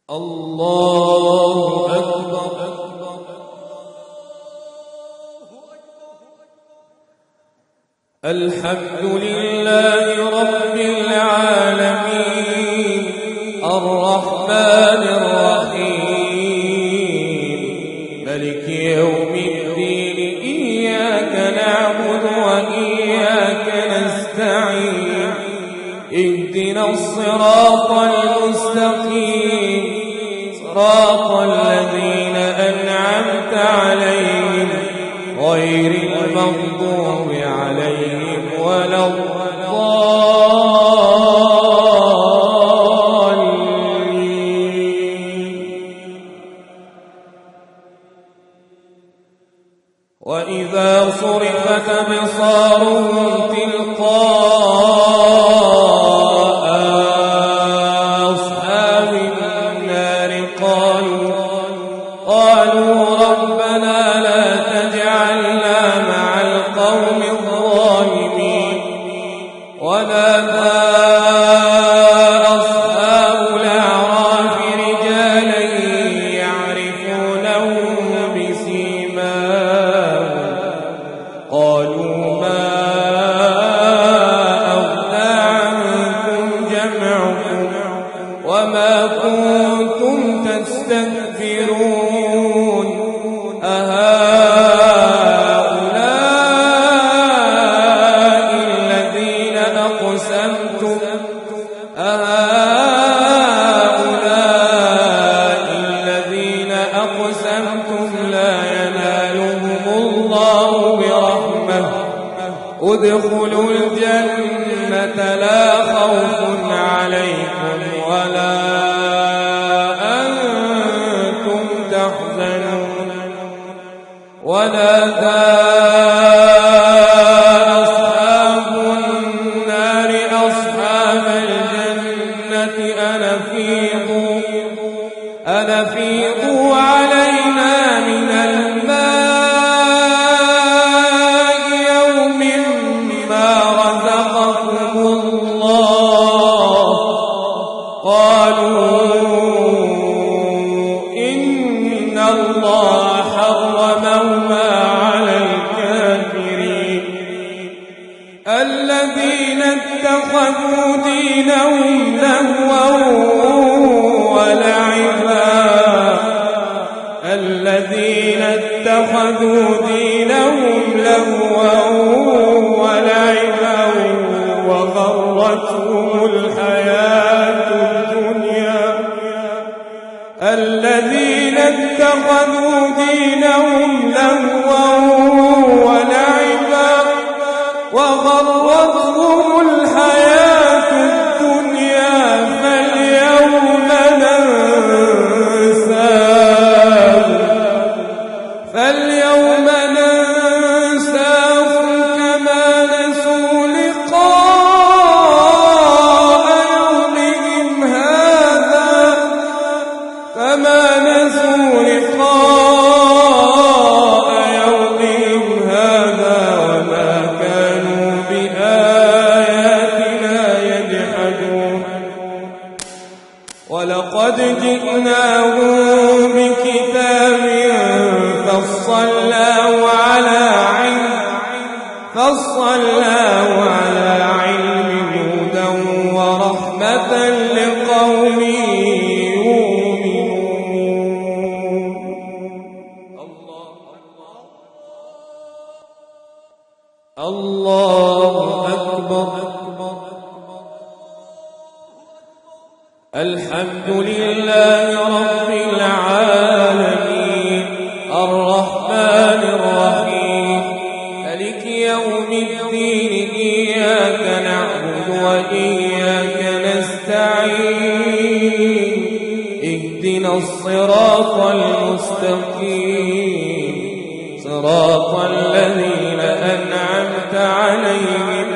الله أكبر. الحمد لله رب العالمين الرحمن الرحيم ملك يوم الدين إياك نعبد وإياك نستعين اهدنا الصراط المستقيم صراط الذين أنعمت عليهم غير المغضوب عليهم ولا الضالين. وإذا صرفت أبصارهم تلقاء أصحاب النار قالوا ربنا لا تجعلنا مع القوم الظالمين. ونادى أصحاب الأعراف رجالا يعرفونهم بسيماهم قالوا ما أغنى عنكم جمعكم وما كنتم تستكبرون أهؤلاء الذين أقسمتم لا ينالهم الله برحمة ادخلوا الجنة لا خوف عليكم ولا أنتم تحزنون. ونادى أصحاب النار أصحاب الجنة أن أفيضوا علينا من الماء يوم ما رزقكم الله. قالوا إن الله حرمهما على الكافرين. الذين اتخذوا دينهم لهوا ولعبا وغرتهم الحياة الدنيا. الذين اتخذوا دينهم لهوا ولعبا وغرتهم الحياة الدنيا فاليوم ننساهم كما نسوا لقاء يومهم هذا وما كانوا بآياتنا يجحدون. ولقد جئناهم بكتاب فصلناه على علم هدى ورحمة لقوم يؤمنون. الله أكبر. الحمد لله رب العالمين الرحمن الرحيم مالك يوم الدين إياك نعبد وإياك نستعين اهدنا الصراط المستقيم صراط الذين أنعمت عليهم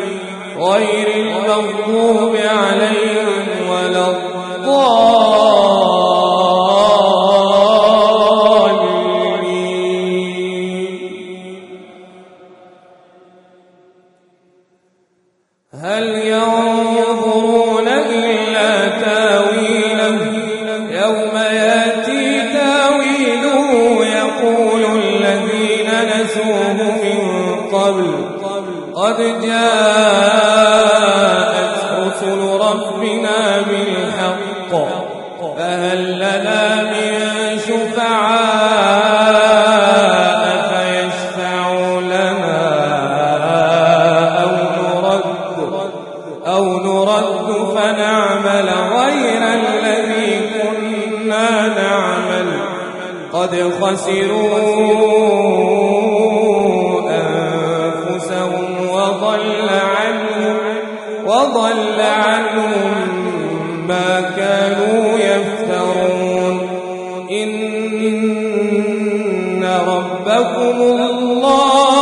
غير المغضوب عليهم ولا الضالين. هل ينظرون إلا تاويله يوم رسل ربنا بالحق فهل لنا من شفعاء فيشفعوا لنا أو نرد فنعمل غير الذي كنا نعمل قد خسروا أنفسهم وضل عنهم ما كانوا يفترون إن ربكم الله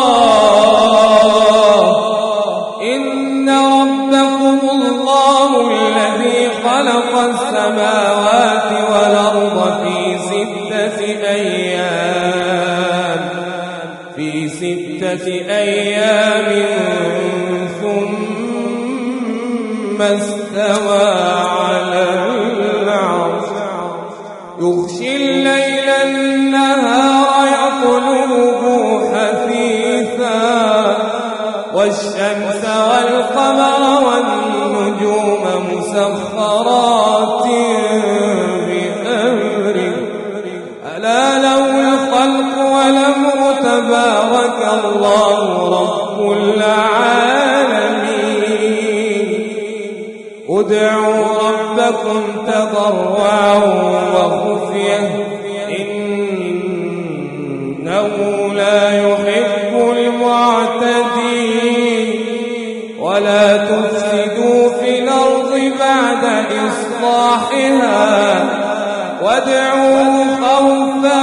الذي خلق السماوات والأرض في ستة أيام ثم استوى على العرش يغشي الليل النهار يطلبه حثيثا والشمس والقمر والنجوم مسخرات بأمره ألا له الخلق والأمر تبارك الله رب العالمين ادعوا ربكم تضرعا وخفية إنه لا يحب المعتدين ولا تفسدوا في الأرض بعد إصلاحها وادعوه خوفا